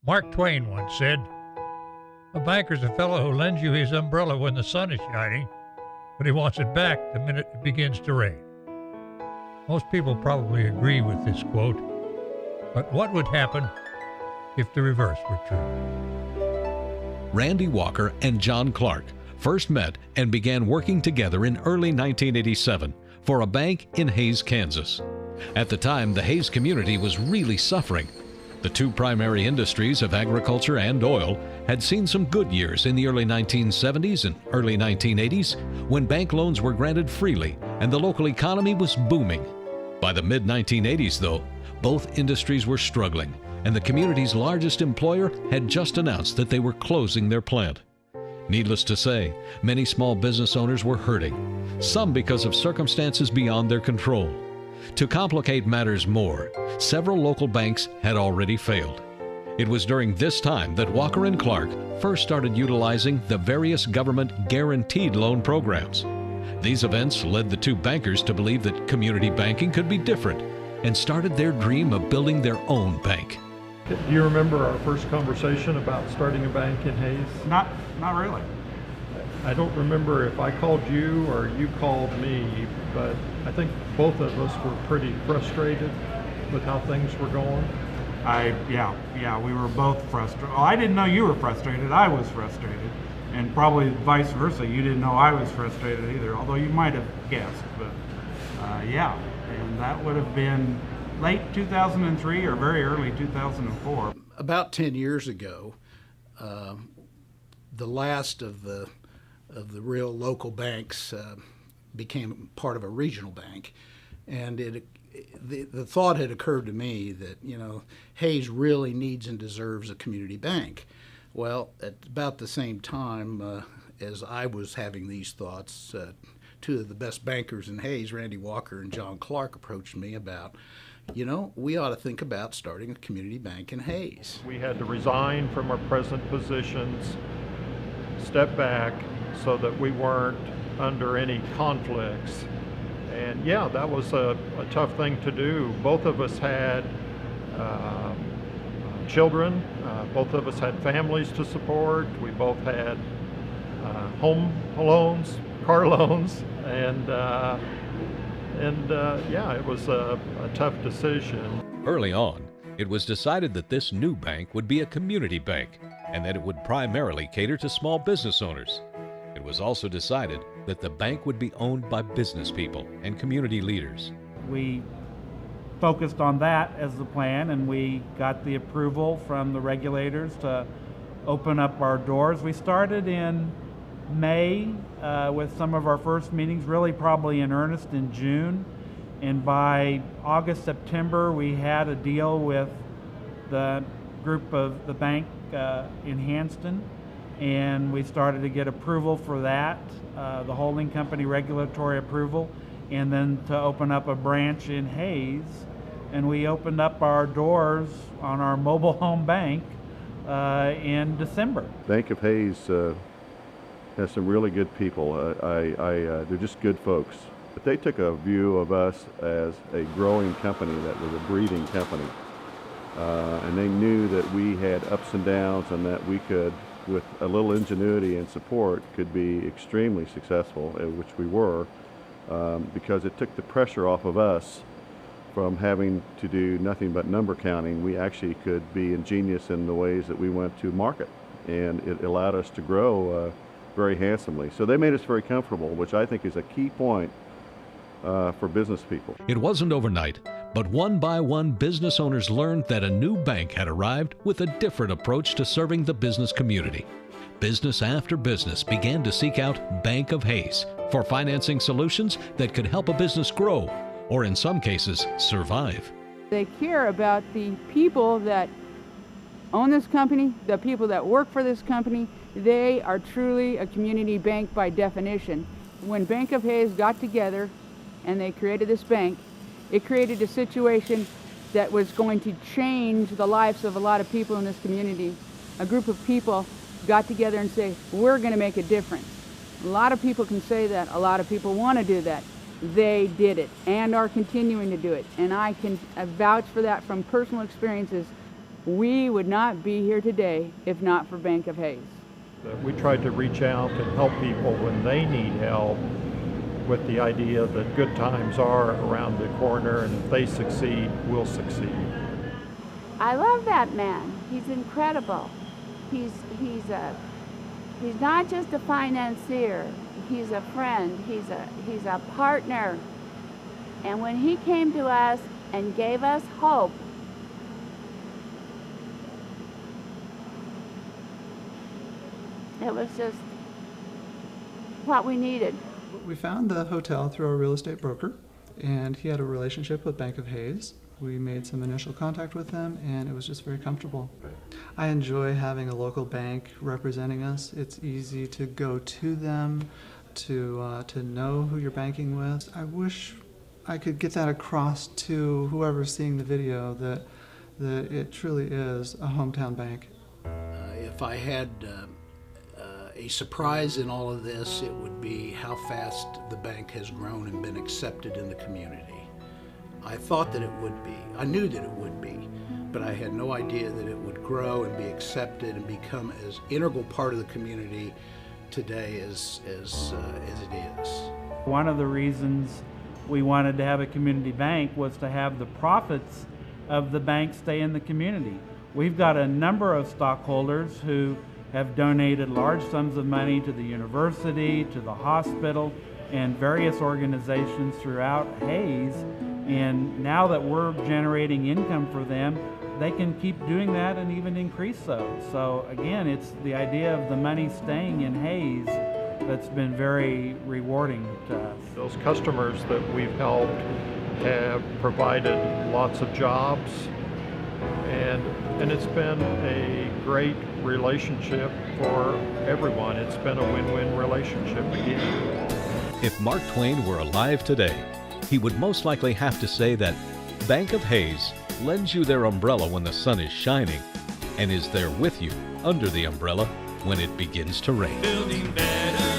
Mark Twain once said, "A banker's a fellow who lends you his umbrella when the sun is shining, but he wants it back the minute it begins to rain." Most people probably agree with this quote, but what would happen if the reverse were true? Randy Walker and John Clark first met and began working together in early 1987 for a bank in Hays, Kansas. At the time, the Hays community was really suffering. The two primary industries of agriculture and oil had seen some good years in the early 1970s and early 1980s when bank loans were granted freely and the local economy was booming. By the mid-1980s, though, both industries were struggling, and the community's largest employer had just announced that they were closing their plant. Needless to say, many small business owners were hurting, some because of circumstances beyond their control. To complicate matters more, several local banks had already failed. It was during this time that Walker and Clark first started utilizing the various government guaranteed loan programs. These events led the two bankers to believe that community banking could be different and started their dream of building their own bank. Do you remember our first conversation about starting a bank in Hays? Not really. I don't remember if I called you or you called me, but I think both of us were pretty frustrated with how things were going. Yeah, we were both frustrated. Oh, I didn't know you were frustrated. I was frustrated. And probably vice versa. You didn't know I was frustrated either, although you might have guessed. But yeah, and that would have been late 2003 or very early 2004. About 10 years ago, the last of the real local banks became part of a regional bank, and the thought had occurred to me that, you know, Hays really needs and deserves a community bank. Well, at about the same time as I was having these thoughts, two of the best bankers in Hays, Randy Walker and John Clark, approached me about, you know, we ought to think about starting a community bank in Hays. We had to resign from our present positions, step back so that we weren't under any conflicts. And yeah, that was a tough thing to do. Both of us had children, both of us had families to support, we both had home loans, car loans, and yeah, it was a tough decision. Early on, it was decided that this new bank would be a community bank and that it would primarily cater to small business owners. It was also decided that the bank would be owned by business people and community leaders. We focused on that as the plan, and we got the approval from the regulators to open up our doors. We started in May with some of our first meetings, really probably in earnest in June. And by August, September, we had a deal with the group of the bank in Hanston, and we started to get approval for that, the holding company regulatory approval, and then to open up a branch in Hays. And we opened up our doors on our mobile home bank in December. Bank of Hays has some really good people. They're just good folks. But they took a view of us as a growing company that was a breeding company. And they knew that we had ups and downs and that we could, with a little ingenuity and support, could be extremely successful, which we were, because it took the pressure off of us from having to do nothing but number counting. We actually could be ingenious in the ways that we went to market, and it allowed us to grow very handsomely. So they made us very comfortable, which I think is a key point for business people. It wasn't overnight, but one by one, business owners learned that a new bank had arrived with a different approach to serving the business community. Business after business began to seek out Bank of Hays for financing solutions that could help a business grow, or in some cases, survive. They care about the people that own this company, the people that work for this company. They are truly a community bank by definition. When Bank of Hays got together and they created this bank, it created a situation that was going to change the lives of a lot of people in this community. A group of people got together and say, we're going to make a difference. A lot of people can say that. A lot of people want to do that. They did it and are continuing to do it. And I can vouch for that from personal experiences. we would not be here today if not for Bank of Hays. We tried to reach out and help people when they need help, with the idea that good times are around the corner, and if they succeed, we'll succeed. I love that man. He's incredible. He's not just a financier. He's a friend. He's a partner. And when he came to us and gave us hope, it was just what we needed. We found the hotel through a real estate broker, and he had a relationship with Bank of Hays. We made some initial contact with them, and it was just very comfortable. I enjoy having a local bank representing us. It's easy to go to them, to know who you're banking with. I wish I could get that across to whoever's seeing the video, that it truly is a hometown bank. If I had a surprise in all of this, it would be how fast the bank has grown and been accepted in the community. I thought that it would be. I knew that it would be, but I had no idea that it would grow and be accepted and become as integral part of the community today as it is. One of the reasons we wanted to have a community bank was to have the profits of the bank stay in the community. We've got a number of stockholders who have donated large sums of money to the university, to the hospital, and various organizations throughout Hays. And now that we're generating income for them, they can keep doing that and even increase so. So again, it's the idea of the money staying in Hays that's been very rewarding to us. Those customers that we've helped have provided lots of jobs, and it's been a great relationship for everyone. It's been a win-win relationship again. If Mark Twain were alive today, he would most likely have to say that Bank of Hays lends you their umbrella when the sun is shining and is there with you under the umbrella when it begins to rain. Building better